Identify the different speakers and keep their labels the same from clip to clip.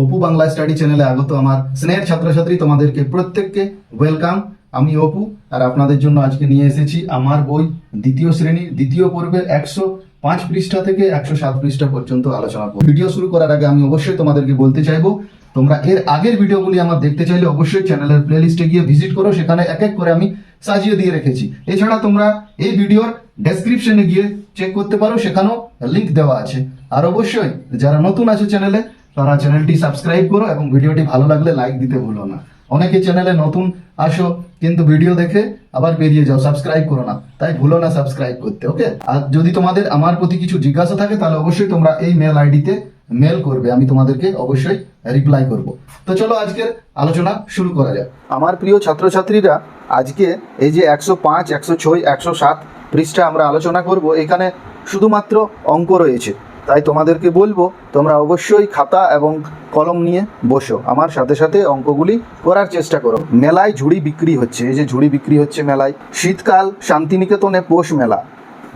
Speaker 1: Apu Bangla study চ্যানেলে আগত আমার স্নেহের ছাত্রছাত্রী, তোমাদেরকে প্রত্যেককে ওয়েলকাম। আমি অপু, আর আপনাদের জন্য আজকে নিয়ে এসেছি আমার বই দ্বিতীয় শ্রেণীর দ্বিতীয় পর্বের 105 পৃষ্ঠা থেকে 107 পৃষ্ঠা পর্যন্ত আলোচনা করব। ভিডিও শুরু করার আগে আমি অবশ্যই তোমাদেরকে বলতে চাইবো, তোমরা এর আগের ভিডিওগুলি আমার দেখতে চাইলে অবশ্যই চ্যানেলের প্লেলিস্টে গিয়ে ভিজিট করো, সেখানে এক এক করে আমি সাজিয়ে দিয়ে রেখেছি। এছাড়া তোমরা এই ভিডিওর ডেসক্রিপশনে গিয়ে চেক করতে পারো, সেখানেও লিংক দেওয়া আছে। আর অবশ্যই যারা নতুন আছে চ্যানেলে, তারা চ্যানেলটি সাবস্ক্রাইব করো এবং ভিডিওটি ভালো লাগলে লাইক দিতে ভুলো না। অনেকে চ্যানেলে নতুন আসো কিন্তু ভিডিও দেখে আবার বেরিয়ে যাও, সাবস্ক্রাইব করো না, তাই ভুলো না সাবস্ক্রাইব করতে। ওকে, আর যদি তোমাদের আমার প্রতি কিছু জিজ্ঞাসা থাকে তাহলে অবশ্যই তোমরা এই মেল আইডিতে মেল করবে, আমি তোমাদেরকে অবশ্যই রিপ্লাই করব। তো চলো আজকের আলোচনা শুরু করা যাক। আমার প্রিয় ছাত্রছাত্রীরা, আজকে এই যে 105, 106, 107 পৃষ্ঠা আমরা আলোচনা করব, এখানে শুধুমাত্র অঙ্ক রয়েছে। তাই তোমাদেরকে বলবো তোমরা অবশ্যই খাতা এবং কলম নিয়ে বসো, আমার সাথে সাথে অঙ্কগুলি করার চেষ্টা করো। মেলায় ঝুড়ি বিক্রি হচ্ছে, এই যে ঝুড়ি বিক্রি হচ্ছে মেলায়। শীতকাল শান্তিনিকেতনে পৌষ মেলা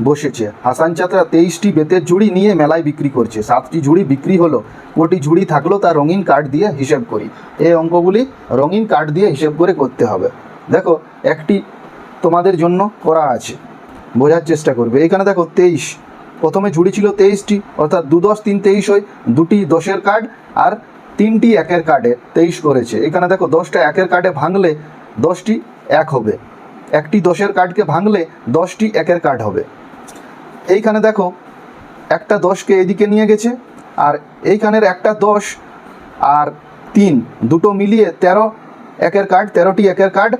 Speaker 1: বসেছে। হাসান চাচা 23টি বেতের ঝুড়ি নিয়ে মেলায় বিক্রি করছে। 7টি ঝুড়ি বিক্রি হলো, কটি ঝুড়ি থাকলো তা রঙিন কার্ড দিয়ে হিসেব করি। এই অঙ্কগুলি রঙিন কার্ড দিয়ে হিসেব করে করতে হবে। দেখো, একটি তোমাদের জন্য করা আছে, বোঝার চেষ্টা করবে। এখানে দেখো 23, প্রথমে ঝুড়ি ছিল 23টি, অর্থাৎ 2 10 3 23 হয়। 2টি 10-এর কার্ড আর 3টি 1-এর কার্ডে 23 করেছে। এখানে দেখো 10টা 1-এর কার্ডে ভাঙলে 10টি 1 হবে, একটি 10-এর কার্ডকে ভাঙলে 10টি 1-এর কার্ড হবে। এইখানে দেখো একটা 10কে এদিকে নিয়ে গেছে, আর এইখানের একটা 10 আর 3 দুটো মিলিয়ে 13 1-এর কার্ড, 13টি 1-এর কার্ড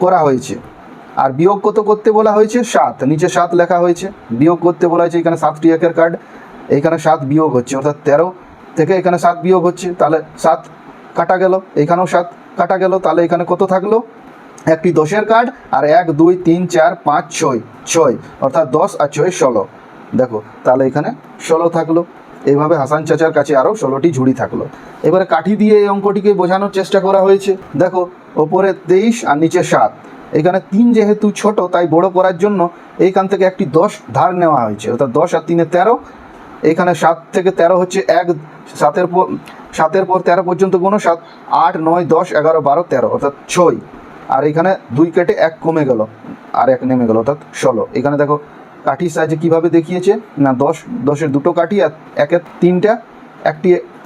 Speaker 1: করা হয়েছে। আর বিয়োগ কত করতে বলা হয়েছে? 7, নিচে 7 লেখা হয়েছে। বিয়োগ করতে বলা হয়েছে, এখানে 7টি 1-এর কার্ড, এইখানে 7 বিয়োগ হচ্ছে, অর্থাৎ 13 থেকে এখানে 7 বিয়োগ হচ্ছে, তাহলে 7 কাটা গেল, এখানেও 7 কাটা গেল। তাহলে এখানে কত থাকলো? একটি 10-এর কার্ড আর 1 2 3 4 5 6, অর্থাৎ 10 আর 6 16। দেখো, তাহলে এখানে 16 থাকলো। এইভাবে হাসান চাচার কাছে আরও 16টি ঝুড়ি থাকলো। এবারে কাঠি দিয়ে এই অঙ্কটিকে বোঝানোর চেষ্টা করা হয়েছে। দেখো, ওপরে 23 আর নিচে 7। এখানে 3 যেহেতু ছোট, তাই বড় করার জন্য এইখান থেকে একটি 10 ধার নেওয়া হয়েছে, অর্থাৎ 10 আর 3 13। এখানে 7 থেকে 13 হচ্ছে 1, 7-এর পর 13 পর্যন্ত কোনো 7 8 9 10 11 12 13, অর্থাৎ 6। আর এখানে 2 কেটে 1 কমে গেল আর 1 নেমে গেল, অর্থাৎ 16। এখানে দেখো কাঠির সাইজে কীভাবে দেখিয়েছে না, 10-10-এর 2টো কাঠি আর 1-এর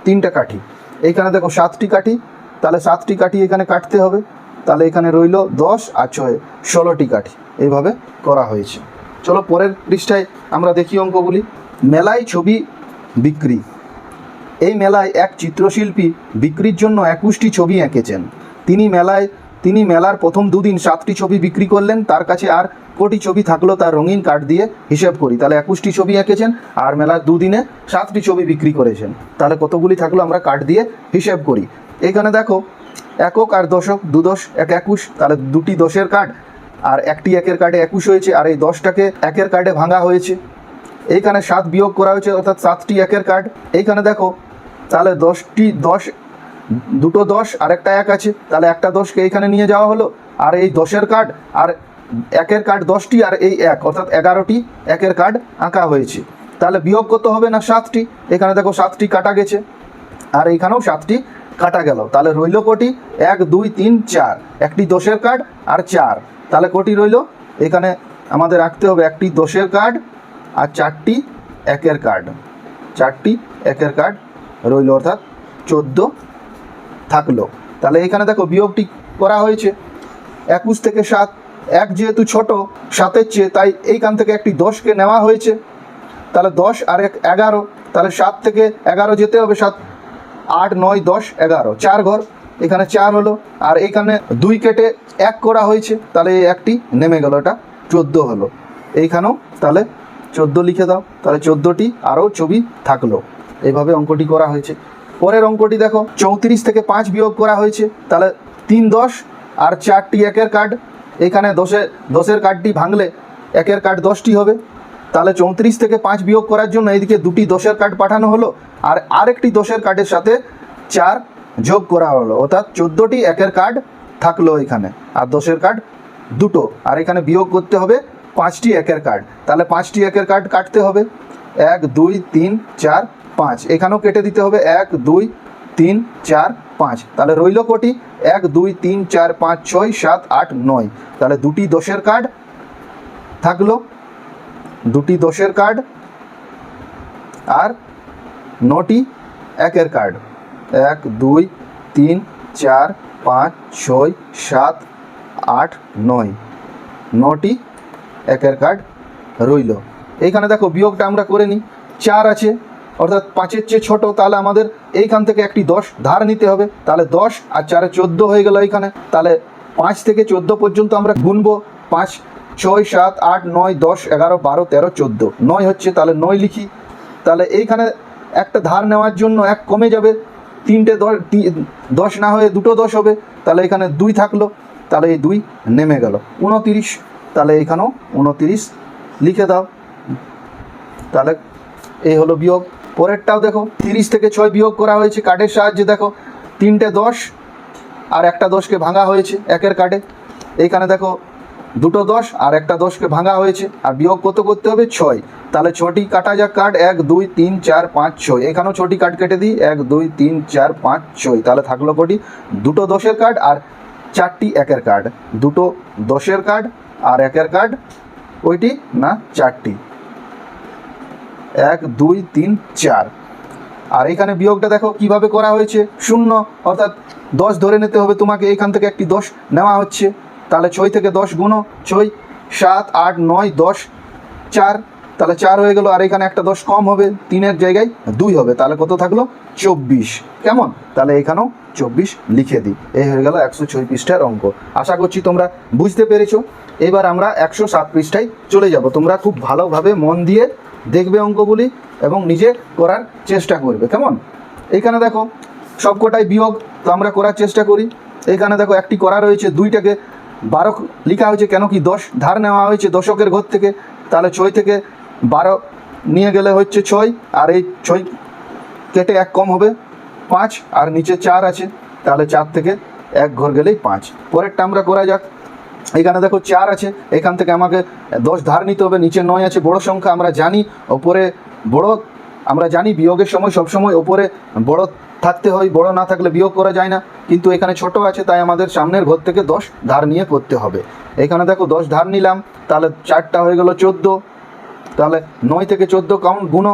Speaker 1: 3টা কাঠি। এইখানে দেখো 7টি কাঠি, তাহলে 7টি কাঠি এখানে কাটতে হবে। তাহলে এখানে রইল 10 আর 6 16টি কাঠি। এইভাবে করা হয়েছে। চলো পরের পৃষ্ঠায় আমরা দেখি অঙ্কগুলি। মেলায় ছবি বিক্রি। এই মেলায় এক চিত্রশিল্পী বিক্রির জন্য 21টি ছবি এঁকেছেন। তিনি মেলার প্রথম 2 দিন 7টি ছবি বিক্রি করলেন। তার কাছে আর কটি ছবি থাকলো তার রঙিন কার্ড দিয়ে হিসেব করি। তাহলে 21টি ছবি এঁকেছেন আর মেলার 2 দিনে 7টি ছবি বিক্রি করেছেন। তাহলে কতগুলি থাকলো আমরা কার্ড দিয়ে হিসেব করি। এখানে দেখো একক আর দশক, 2 10 1 21, তাহলে 2টি 10-এর কার্ড আর একটি 1-এর কার্ডে 21 হয়েছে, আর এই 10টাকে 1-এর কার্ডে ভাঙা হয়েছে। এইখানে 7 বিয়োগ করা হয়েছে, অর্থাৎ 7টি 1-এর কার্ড। এইখানে দেখো তাহলে 10টি 10, দুটো 10 আর একটা 1 আছে, তাহলে একটা 10কে এইখানে নিয়ে যাওয়া হলো। আর এই 10-এর কার্ড আর 1-এর কার্ড 10টি আর এই 1, অর্থাৎ 11টি 1-এর কার্ড আঁকা হয়েছে। তাহলে বিয়োগ কত হবে না 7টি। এখানে দেখো 7টি কাটা গেছে আর এইখানেও 7টি কাটা গেল। তাহলে রইল কটি? 1 2 3 4, একটি 10-এর কার্ড আর 4। তাহলে কটি রইল? এখানে আমাদের রাখতে হবে একটি 10-এর কার্ড আর 4টি 1-এর কার্ড। 4টি 1-এর কার্ড রইল, অর্থাৎ 14 থাকলো। তাহলে এখানে দেখো বিয়োগটি করা হয়েছে 21 থেকে 7। 1 যেহেতু ছোট 7-এর চেয়ে, তাই এইখান থেকে একটি 10কে নেওয়া হয়েছে। তাহলে 10 আর 1 11, তাহলে 7 থেকে 11 যেতে হবে। 7 8 9 10 11, 4 ঘর, এখানে 4 হলো। আর এইখানে 2 কেটে 1 করা হয়েছে, তাহলে এই একটি নেমে গেল, এটা 14 হলো। এইখানেও তাহলে 14 লিখে দাও, তাহলে 14টি আরও ছবি থাকলো। এইভাবে অঙ্কটি করা হয়েছে। পরের অঙ্কটি দেখো, 34 থেকে 5 বিয়োগ করা হয়েছে। তাহলে 3 10 আর 4টি 1-এর কার্ড। এখানে 10-এর কার্ডটি ভাঙলে 1-এর কার্ড 10টি হবে। তাহলে 34 থেকে 5 বিয়োগ করার জন্য এইদিকে 2টি 10-এর কার্ড পাঠানো হলো, আর আরেকটি 10-এর কার্ডের সাথে 4 যোগ করা হলো, অর্থাৎ 14টি 1-এর কার্ড থাকলো এখানে, আর 10-এর কার্ড 2টো। আর এখানে বিয়োগ করতে হবে 5টি 1-এর কার্ড। তাহলে 5টি 1-এর কার্ড কাটতে হবে। 1 2 3 4 5, এখানেও কেটে দিতে হবে 1 2 তিন চার পাঁচ, তাহলে রইল কোটি 1 2 3 4 5 6 7 8 9, তাহলে দুটি 10-এর কার্ড থাকলো, দুটি 10-এর কার্ড আর 9টি 1-এর কার্ড। 1 2 3 4 5 6 7 8 9, 9টি 1-এর কার্ড রইল। এইখানে দেখো বিয়োগটা আমরা করে নিই। 4 আছে অর্থাৎ 5-এর চেয়ে ছোটো, তাহলে আমাদের এইখান থেকে একটি 10 ধার নিতে হবে, তাহলে 10 আর 4 14 হয়ে গেল এইখানে। তাহলে 5 থেকে 14 পর্যন্ত আমরা গুনবো। 5 6 7 8 9 10 11 12 13 14, 9 হচ্ছে, তাহলে 9 লিখি। তাহলে এইখানে একটা ধার নেওয়ার জন্য 1 কমে যাবে, 3টে 10 না হয়ে 2টো 10 হবে, তাহলে এখানে 2 থাকলো, তাহলে এই 2 নেমে গেল। 29, তাহলে এইখানেও 29 লিখে দাও। তাহলে এই হলো বিয়োগ। পরেরটাও দেখো, 30 থেকে 6 বিয়োগ করা হয়েছে কার্ডের সাহায্যে। দেখো 3টে 10 আর একটা 10কে ভাঙা হয়েছে 1-এর কার্ডে। এইখানে দেখো 2টো 10 আর একটা 10কে ভাঙা হয়েছে, আর বিয়োগ কত করতে হবে? 6। তাহলে 6টি কাটা যাক কার্ড, 1 2 3 4 5 6, এখানেও 6টি কার্ড কেটে দিই, 1 2 3 4 5 6, তাহলে থাকলো কোটি? 2টো 10-এর কার্ড আর 4টি 1-এর কার্ড। 2টো 10-এর কার্ড আর 1-এর কার্ড ওইটি না 4টি, 1 2 3 4। আর এখানে বিয়োগটা দেখো কিভাবে করা হয়েছে, 0 অর্থাৎ 10 ধরে নিতে হবে তোমাকে, এইখান থেকে একটি 10 নেওয়া হচ্ছে, তাহলে 6 থেকে 10 গুণো 6 7 8 9 10 4, তাহলে 4 হয়ে গেল। আর এখানে একটা 10 কম হবে, 3-এর জায়গায় 2 হবে, তাহলে কত থাকলো? 24। কেমন? তাহলে এখানেও 24 লিখে দিই। এই হয়ে গেল 106 পৃষ্ঠার অঙ্ক। আশা করছি তোমরা বুঝতে পেরেছো। এবার আমরা 107 পৃষ্ঠায় চলে যাব। তোমরা খুব ভালোভাবে মন দিয়ে দেখবে অঙ্কগুলি এবং নিজে করার চেষ্টা করবে। কেমন? এইখানে দেখো সবকটাই বিয়োগ, তো আমরা করার চেষ্টা করি। এইখানে দেখো একটি করা রয়েছে, 2টাকে 12 লেখা হয়েছে, কেন কি 10 ধার নেওয়া হয়েছে দশকের ঘর থেকে, তাহলে 6 থেকে 12 নিয়ে গেলে হচ্ছে 6, আর এই 6 কেটে 1 কম হবে 5, আর নিচে 4 আছে, তাহলে 4 থেকে 1 ঘর গেলেই 5। পরেরটা আমরা করা যাক। এখানে দেখো 4 আছে, এখান থেকে আমাকে 10 ধার নিতে হবে, নিচে 9 আছে, বড় সংখ্যা আমরা জানি, ওপরে বড় আমরা জানি বিয়োগের সময় সবসময় ওপরে বড় থাকতে হয়, বড় না থাকলে বিয়োগ করা যায় না, কিন্তু এখানে ছোট আছে, তাই আমাদের সামনের ঘর থেকে 10 ধার নিয়ে করতে হবে। এখানে দেখো 10 ধার নিলাম, তাহলে 4টা হয়ে গেল 14, তাহলে 9 থেকে 14 কাউন্ট গুণো,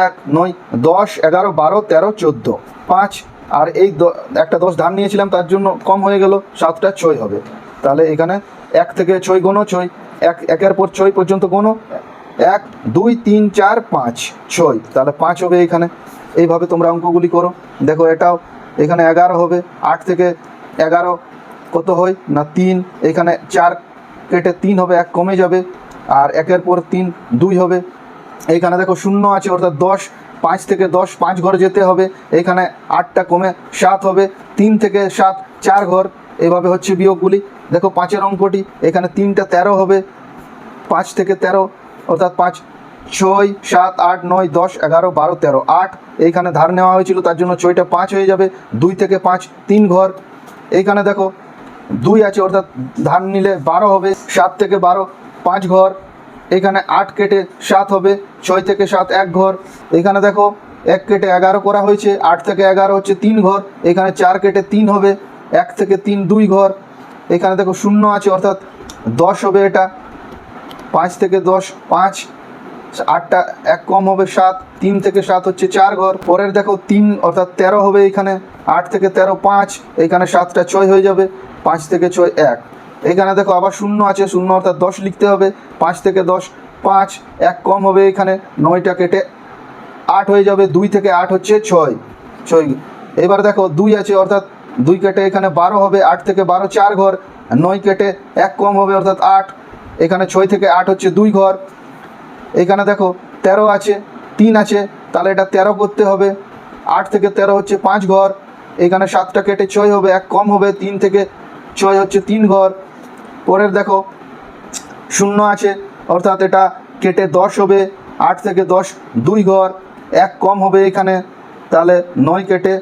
Speaker 1: 1 9 10 11 12 13 14 5, আর এই একটা 10 ধার নিয়েছিলাম তার জন্য কম হয়ে গেল, 7টা 6 হবে, তাহলে এখানে 1 থেকে 6 গুণো 6, 1-এর পর 6 পর্যন্ত গুণো, 1 2 3 4 5 6, তাহলে 5 হবে এখানে। এইভাবে তোমরা অঙ্কগুলি করো। দেখো এটাও এখানে 11 হবে, 8 থেকে 11 কত হয় না 3, এখানে 4 কেটে 3 হবে, 1 কমে যাবে, আর 1-এর পর 3 2 হবে। এইখানে দেখো 0 আছে অর্থাৎ 10, 5 থেকে 10 5 ঘর যেতে হবে, এখানে 8টা কমে 7 হবে, 3 থেকে 7 4 ঘর, এইভাবে হচ্ছে বিয়োগগুলি। দেখো 5-এর অঙ্কটি, এখানে 3টা 13 হবে, 5 থেকে 13 অর্থাৎ 5 6 7 8 9 10 11 12 13 8, এইখানে ধার নেওয়া হয়েছিল তার জন্য 6টা 5 হয়ে যাবে, 2 থেকে 5 3 ঘর। এইখানে দেখো 2 আছে অর্থাৎ ধার নিলে 12 হবে, 7 থেকে 12 5 ঘর, এখানে 8 কেটে 7 হবে, 6 থেকে 7 1 ঘর। এখানে দেখো 1 কেটে 11 করা হয়েছে, 8 থেকে 11 হচ্ছে 3 ঘর, এখানে 4 কেটে 3 হবে, 1 থেকে 3 2 ঘর। এখানে দেখো 0 আছে অর্থাৎ 10 হবে, এটা 5 থেকে 10 5, 8টা 1 কম হবে 7, 3 থেকে 7 হচ্ছে 4 ঘর। পরের দেখো 3 অর্থাৎ 13 হবে, এখানে 8 থেকে 13 5, এখানে 7টা 6 হয়ে যাবে, 5 থেকে 6 1। এখানে দেখো আবার 0 আছে, 0 অর্থাৎ 10 লিখতে হবে, 5 থেকে 10 5, 1 কম হবে, এখানে 9টা কেটে 8 হয়ে যাবে, 2 থেকে 8 হচ্ছে 6। এবার দেখো 2 আছে অর্থাৎ 2 কেটে এখানে 12 হবে, 8 থেকে 12 4 ঘর, 9 কেটে 1 কম হবে অর্থাৎ 8, এখানে 6 থেকে 8 হচ্ছে 2 ঘর। এখানে দেখো 13 আছে, 3 আছে, তাহলে এটা 13 করতে হবে, 8 থেকে 13 হচ্ছে 5 ঘর, এখানে 7টা কেটে 6 হবে, 1 কম হবে, 3 থেকে 6 হচ্ছে 3 ঘর। পরের দেখো 0 আছে অর্থাৎ এটা কেটে 10 হবে, 8 থেকে 10 2 ঘর, 1 কম হবে এখানে, তাহলে 9 কেটে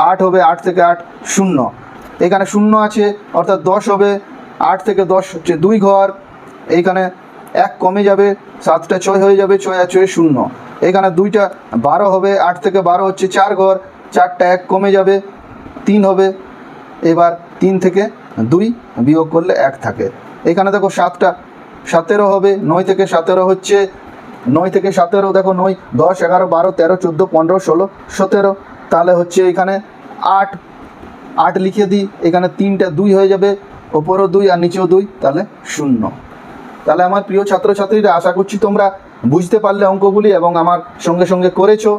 Speaker 1: 8 হবে, 8 থেকে 8 0। এখানে 0 আছে অর্থাৎ 10 হবে, 8 থেকে 10 হচ্ছে 2 ঘর, এইখানে 1 কমে যাবে, 7টা 6 হয়ে যাবে, 6 আর 6 0। এখানে 2টা 12 হবে, 8 থেকে 12 হচ্ছে 4 ঘর, 4টা 1 কমে যাবে, 3 হবে। এবার 3 থেকে 2 বিয়োগ করলে 1 থাকে। এখানে দেখো 7টা 17 হবে, 9 থেকে 17 হচ্ছে, 9 থেকে 17 দেখো 9, 10, 11, 12, 13, 14, 15, 16, 17, তাহলে হচ্ছে এখানে 8 লিখে দিই, এখানে 3টা 2 হয়ে যাবে, ওপরও 2 আর নিচেও 2, তাহলে 0। তাহলে আমার প্রিয় ছাত্রছাত্রীরা, আশা করছি তোমরা বুঝতে পারলে অঙ্কগুলি এবং আমার সঙ্গে সঙ্গে করেছো।